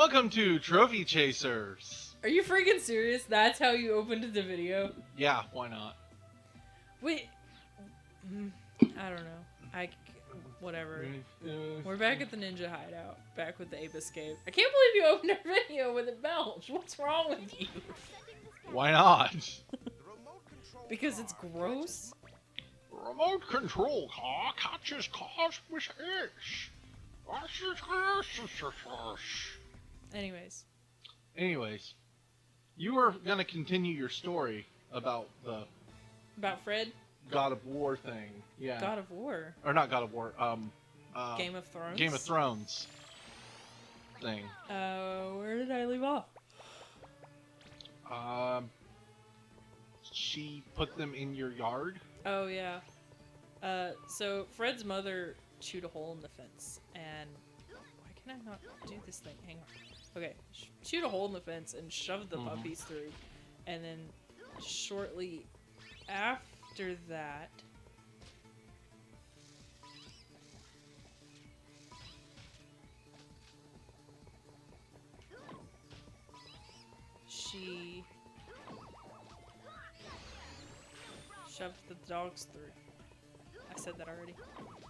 Welcome to Trophy Chasers. Are you freaking serious? That's how you opened the video? Yeah, why not? Wait. I don't know. Whatever. We're back at the Ninja Hideout. Back with the Ape Escape. I can't believe you opened our video with a belch. What's wrong with you? Why not? Because it's gross? Remote control car catches cars with itch. Anyways, you were gonna continue your story about the about Fred? God of War thing. Yeah. God of War? Or not God of War. Game of Thrones? Game of Thrones thing. Where did I leave off? She put them in your yard? Oh, yeah. So Fred's mother chewed a hole in the fence, and why can I not do this thing? Hang on. Okay, chewed a hole in the fence and shoved the puppies through, and then shortly after that, she shoved the dogs through. I said that already.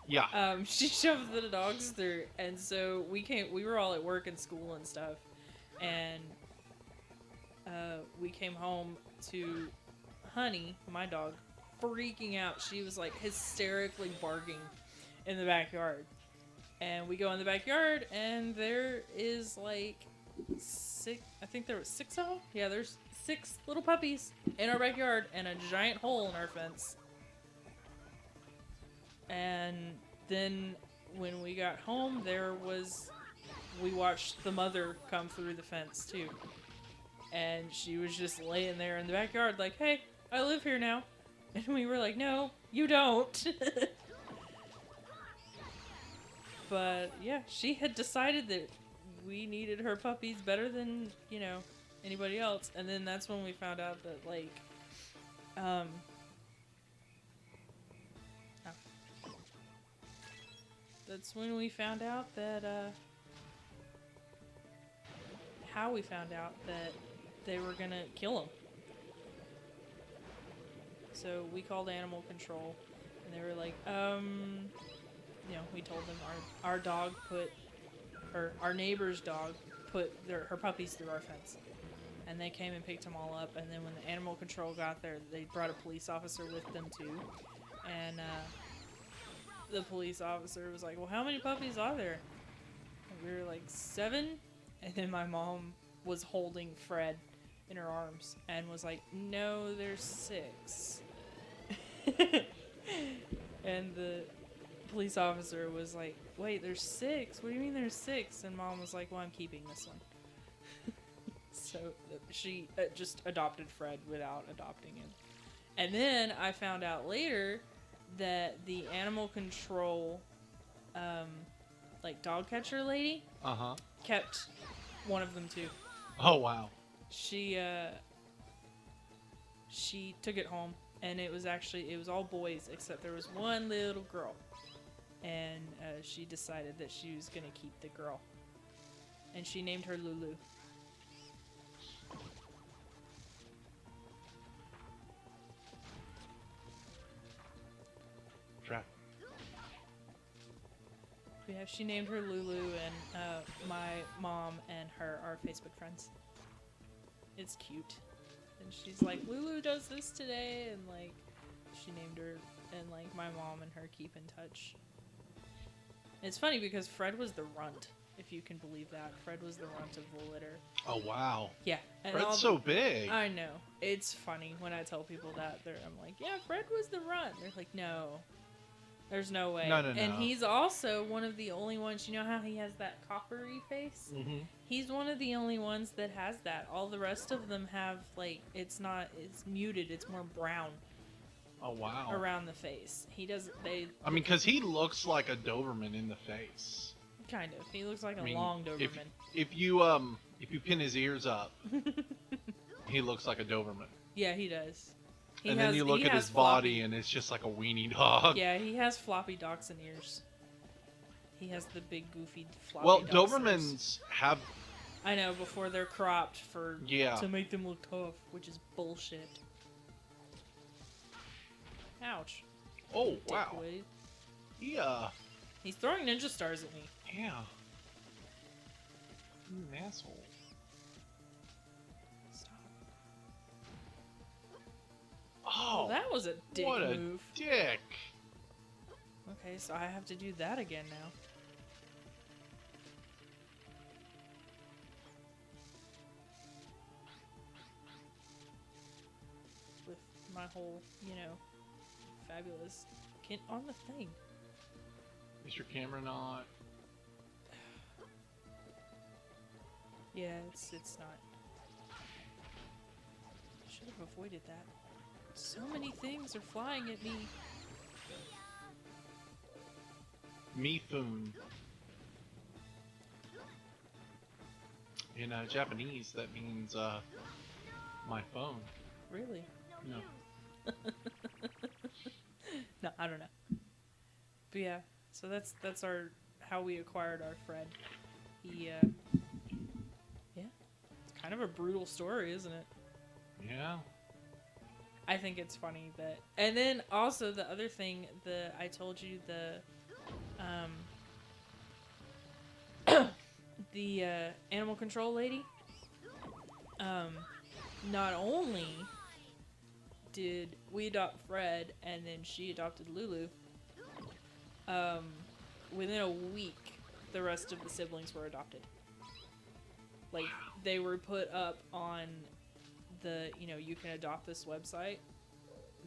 Yeah. She shoved the dogs through, and so we were all at work and school and stuff, and we came home to Honey, my dog, freaking out. She was like hysterically barking in the backyard, and we go in the backyard, and there is like I think there was 6 of them. Yeah, there's 6 little puppies in our backyard and a giant hole in our fence. And then when we got home, we watched the mother come through the fence too. And she was just laying there in the backyard like, hey, I live here now. And we were like, no, you don't. But yeah, she had decided that we needed her puppies better than, anybody else. And then that's when we found out that, like, that's when we found out that, how we found out that they were gonna kill him. So we called animal control, and they were like, we told them our dog our neighbor's dog put her puppies through our fence. And they came and picked them all up, and then when the animal control got there, they brought a police officer with them too. And, the police officer was like, well, how many puppies are there? And we were like, 7? And then my mom was holding Fred in her arms and was like, no, there's 6. And the police officer was like, wait, there's 6? What do you mean there's 6? And mom was like, well, I'm keeping this one. So she just adopted Fred without adopting him. And then I found out later that the animal control, dog catcher lady, kept one of them too. Oh wow! She took it home, and it was all boys except there was one little girl, and she decided that she was gonna keep the girl, and she named her Lulu. Yeah, she named her Lulu, and my mom and her are Facebook friends. It's cute. And she's like, Lulu does this today, and like, she named her, and like, my mom and her keep in touch. It's funny because Fred was the runt, if you can believe that. Fred was the runt of the litter. Oh wow. Yeah. And Fred's so big. I know. It's funny when I tell people that. I'm like, yeah, Fred was the runt. They're like, no. There's no way. No. And he's also one of the only ones, you know how he has that coppery face? Mm-hmm. He's one of the only ones that has that. All the rest of them have, like, it's muted. It's more brown. Oh, wow. Around the face. Because he looks like a Doberman in the face. Kind of. He looks like a long Doberman. If you pin his ears up, he looks like a Doberman. Yeah, he does. Then you look at his body, and it's just like a weenie dog. Yeah, he has floppy dachshund ears. He has the big, goofy, floppy Well, dachshund Dobermans ears. have I know, before they're cropped for Yeah. to make them look tough, which is bullshit. Ouch. Oh, wow. Dickweed. Yeah. He's throwing ninja stars at me. Yeah. You an asshole. Stop. Oh, Well, that was a dick what a move. dick. Okay, so I have to do that again now. With my whole, fabulous kid on the thing. Is your camera not? Yeah, it's not. Should have avoided that. So many things are flying at me. Mifun. In Japanese, that means my phone. Really? No. No, I don't know. But yeah, so that's how we acquired our Fred. He yeah. It's kind of a brutal story, isn't it? Yeah. I think it's funny that, and then also the other thing, I told you the animal control lady, not only did we adopt Fred and then she adopted Lulu, within a week the rest of the siblings were adopted. Like, they were put up on the, you can adopt this website,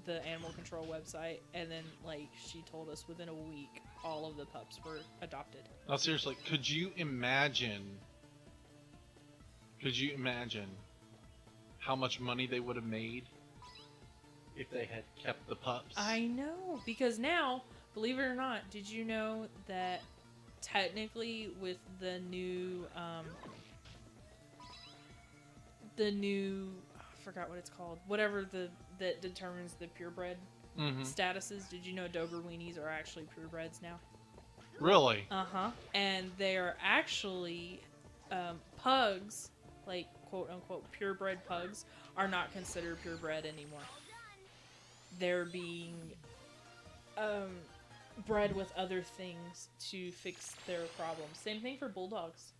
the animal control website, and then, like, she told us within a week all of the pups were adopted. Now, seriously, could you imagine how much money they would have made if they had kept the pups? I know, because now, believe it or not, did you know that technically with the new, I forgot what it's called, whatever that determines the purebred statuses, did you know Doberweenies are actually purebreds now? Really? Uh-huh. And they are actually, pugs, like, quote-unquote purebred pugs, are not considered purebred anymore. They're being bred with other things to fix their problems. Same thing for bulldogs.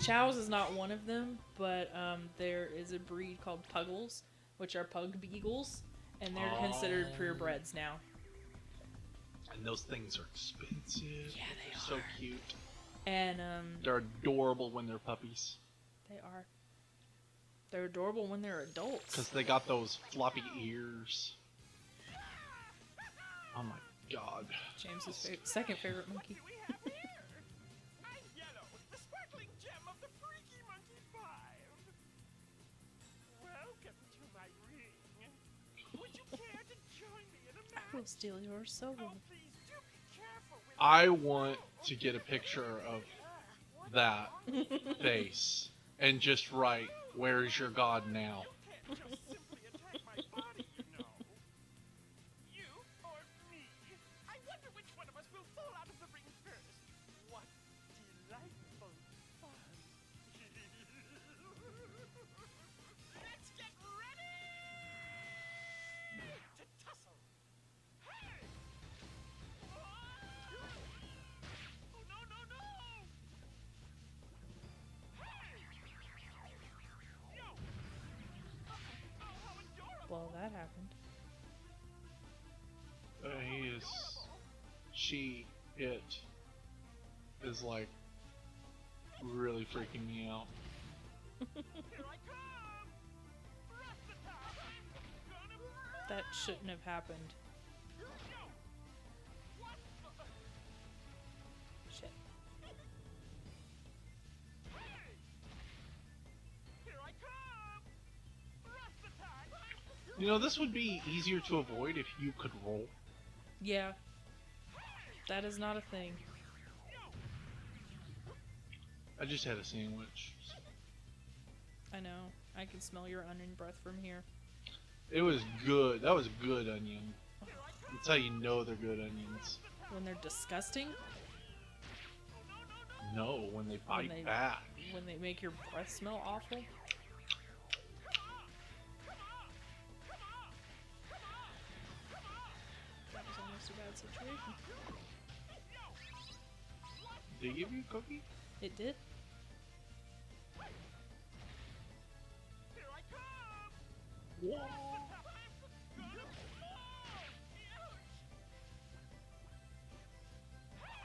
Chows is not one of them, but there is a breed called Puggles, which are pug beagles, and they're considered purebreds now. And those things are expensive. Yeah, they They're so are. cute. And They're adorable when they're puppies. they are. They're adorable when they're adults. Because they got those floppy ears. Oh my god. James's second favorite monkey. I'm Yellow, the sparkling gem of the Freaky Monkey 5. Welcome to my ring. Would you care to join me in a I match? will steal your soul. Oh, please do be careful with I want to get a picture of that face and just write, "Where's your god now?" You can't just simply attack my body, you know. You or me? I wonder which one of us will fall out of the ring first. What delightful fun. Let's get ready to tussle. Hey! Oh, no, no, no! Yo! Oh, how adorable! Well, that happened. He is... It is like really freaking me out. Here I come! Rat-a-tat! Gonna... That shouldn't have happened. Yo! What? Shit. Here I come! Rat-a-tat! You know, this would be easier to avoid if you could roll. Yeah. That is not a thing. I just had a sandwich. I know. I can smell your onion breath from here. It was good. That was good onion. That's how you know they're good onions. When they're disgusting? No, when they bite they- back. When they make your breath smell awful. That was almost a bad situation. Did they give you a cookie? It did? Here I come! Whoa.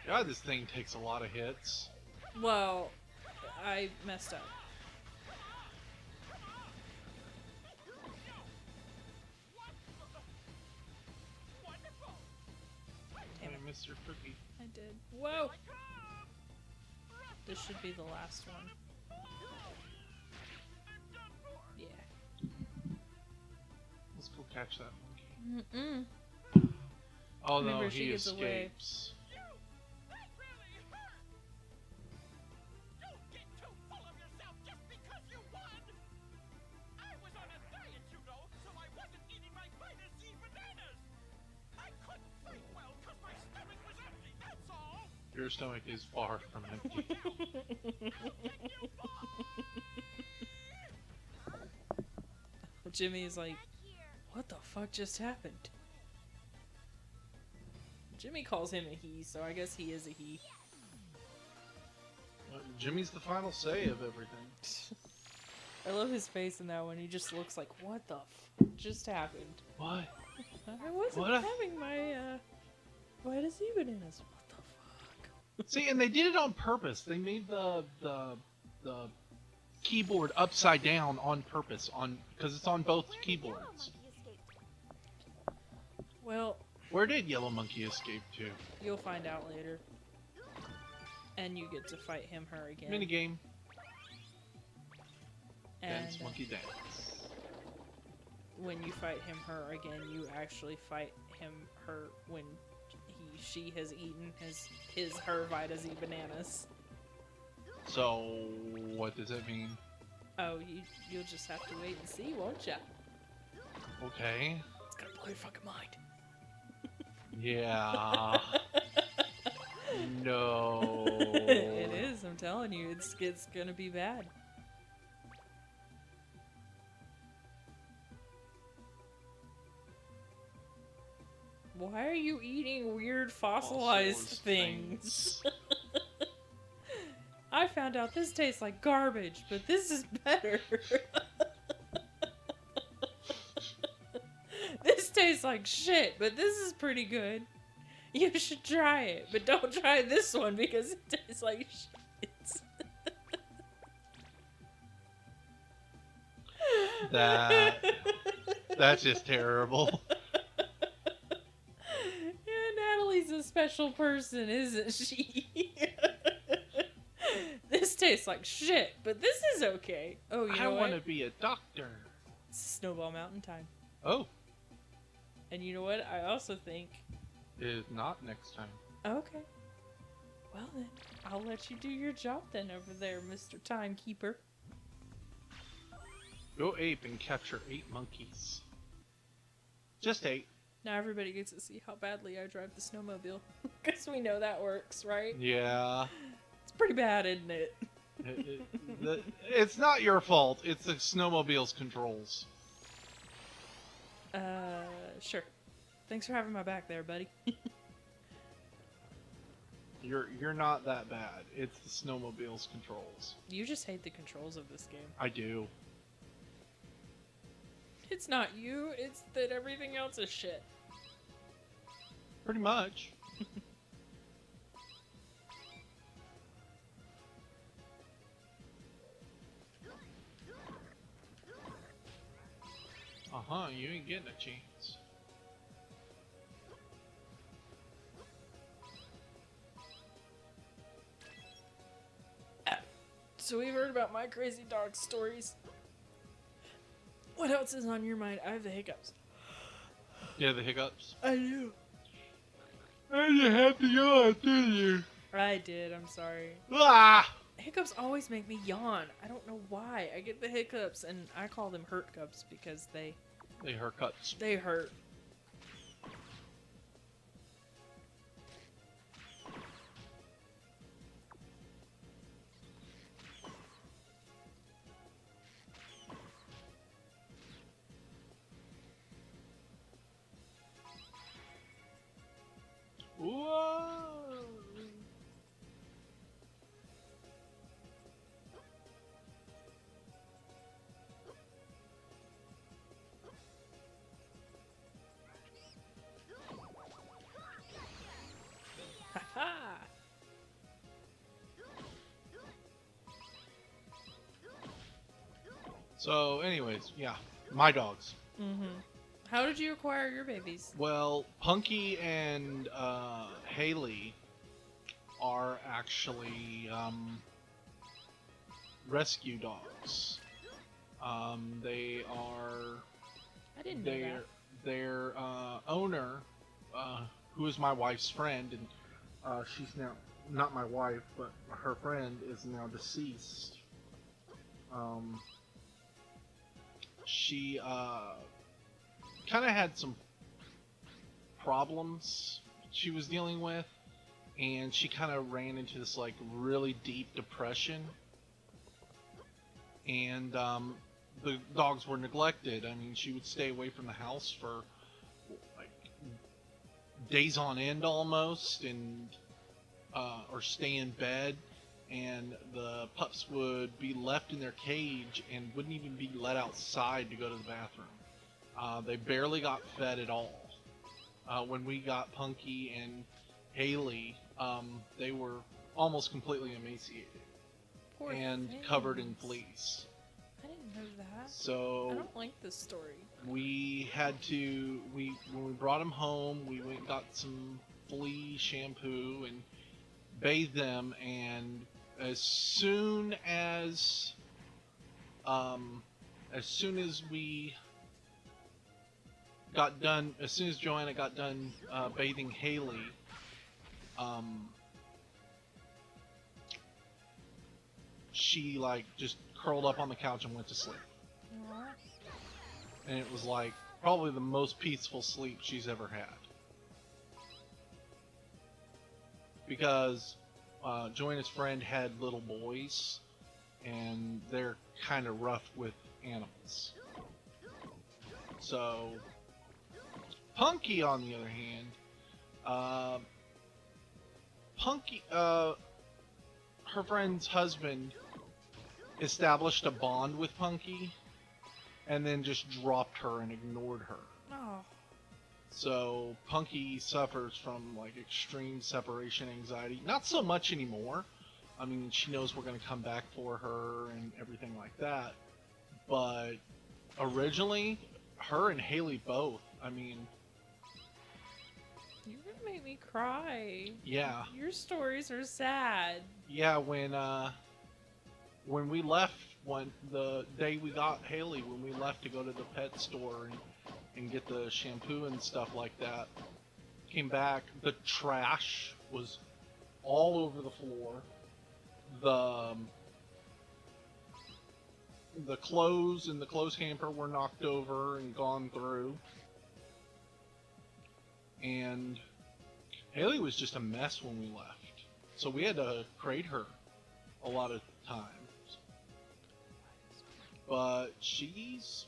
God, this thing takes a lot of hits. Well, I messed up. Wonderful! Damn it. I missed your cookie. I did. Whoa! This should be the last one. Yeah. Let's go catch that monkey. Mm-mm. Oh no, Remember, he she gets away. escapes. That really hurt! Don't get too full of yourself just because you won! I was on a diet, you know, so I wasn't eating my vitamin C bananas! I couldn't sleep well because my stomach was empty, that's all! Your stomach is far from empty. Jimmy is like, what the fuck just happened? Jimmy calls him a he, so I guess he is a he. Jimmy's the final say of everything. I love his face in that one. He just looks like, what the fuck just happened? What? I wasn't What? having my, vitamin C bananas. What the fuck? See, and they did it on purpose. They made the keyboard upside down on purpose, because it's on both keyboards. Well, Where did Yellow Monkey escape to? you'll find out later. And you get to fight him, her again. Minigame. And Dance Monkey Dance. when you fight him, her again, you actually fight him, her when she has eaten her Vita Z bananas. So, what does it mean? Oh, you'll just have to wait and see, won't ya? Okay. It's gonna blow your fucking mind. Yeah. No. It is, I'm telling you, it's gonna be bad. Why are you eating weird fossilized things? I found out this tastes like garbage, but this is better. This tastes like shit, but this is pretty good. You should try it, but don't try this one because it tastes like shit. That's just terrible. Yeah, Natalie's a special person, isn't she? This tastes like shit, but this is okay. Oh, you I know want to what? be a doctor. It's Snowball Mountain time. Oh, And you know what? I also think... is not next time. Okay. Well then, I'll let you do your job then over there, Mr. Timekeeper. Go ape and capture 8 monkeys. Just 8. Now everybody gets to see how badly I drive the snowmobile. Because we know that works, right? Yeah. It's pretty bad, isn't it? It's not your fault. It's the snowmobile's controls. Sure. Thanks for having my back there, buddy. You're not that bad. It's the snowmobile's controls. You just hate the controls of this game. I do. It's not you, it's that everything else is shit. Pretty much. Uh-huh, you ain't getting a chance. So we've heard about my crazy dog stories. What else is on your mind? I have the hiccups. Yeah, the hiccups. I do. And you had to yawn, didn't you? I did, I'm sorry. Ah! Hiccups always make me yawn. I don't know why. I get the hiccups, and I call them hurt cups because they Haircuts. hurt. So, anyways, yeah, my dogs. Mm-hmm. How did you acquire your babies? Well, Punky and Haley are actually rescue dogs. They are I didn't know that. their owner, who is my wife's friend, and she's now not my wife, but her friend is now deceased. She kind of had some problems she was dealing with, and she kind of ran into this like really deep depression, and the dogs were neglected. I mean, she would stay away from the house for like days on end almost, and or stay in bed, and the pups would be left in their cage and wouldn't even be let outside to go to the bathroom. They barely got fed at all. When we got Punky and Haley, they were almost completely emaciated Poor and things. covered in fleas. I didn't know that. I So don't like this story. we had to when we brought them home, we went and got some flea shampoo and bathed them, and as soon as we got done, as soon as Joanna got done bathing Haley, she like just curled up on the couch and went to sleep. Aw. And it was like probably the most peaceful sleep she's ever had. Because Joanna's friend had little boys, and they're kind of rough with animals. So, Punky, on the other hand, Punky, her friend's husband established a bond with Punky, and then just dropped her and ignored her. Oh. So Punky suffers from like extreme separation anxiety. Not so much anymore. I mean, she knows we're going to come back for her and everything like that. But originally, her and Haley both. I mean, You're gonna make me cry. yeah, Your stories are sad. yeah. When we left, the day we got Haley, when we left to go to the pet store and get the shampoo and stuff like that, came back, the trash was all over the floor. The clothes in the clothes hamper were knocked over and gone through. And Haley was just a mess when we left. So we had to crate her a lot of times. But she's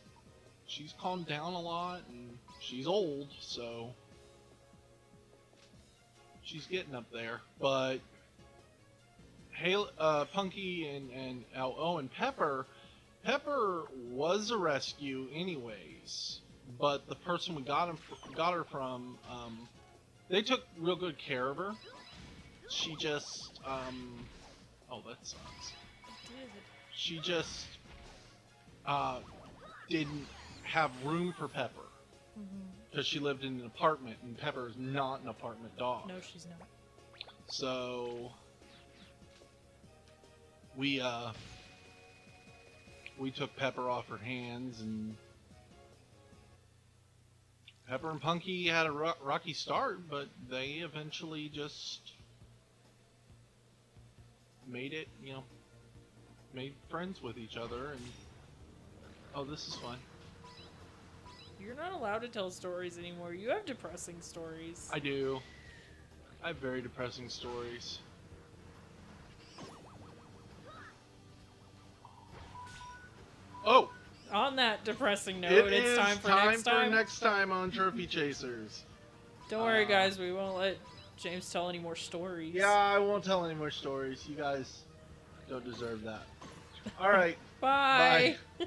calmed down a lot, and she's old, so she's getting up there. But Haley, Punky and Pepper was a rescue anyways. But the person we got her from, they took real good care of her. She just, oh, that sucks. It did. She just didn't have room for Pepper because she lived in an apartment, and Pepper is not an apartment dog. No, she's not. So we took Pepper off her hands, and Pepper and Punky had a rocky start, but they eventually just made it, made friends with each other, and oh, this is fun. You're not allowed to tell stories anymore. You have depressing stories. I do. I have very depressing stories. Oh! On that depressing note, it's time for next time. On Trophy Chasers. Don't worry, guys. We won't let James tell any more stories. Yeah, I won't tell any more stories. You guys don't deserve that. All right. Bye. Bye.